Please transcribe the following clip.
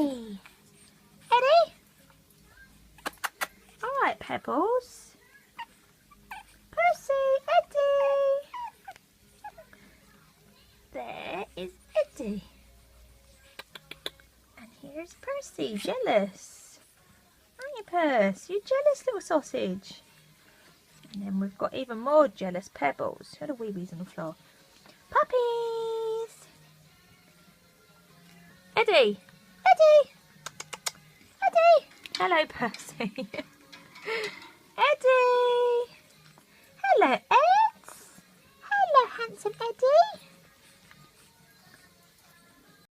Eddie. Eddie? All right, Pebbles. Percy, Eddie. There is Eddie. And here's Percy, jealous. Aren't you, Percy? You jealous little sausage? And then we've got even more jealous Pebbles. Who are the wee wees on the floor? Puppies! Eddie! Eddie! Eddie! Hello, Percy. Eddie! Hello, Eds! Hello, handsome Eddie!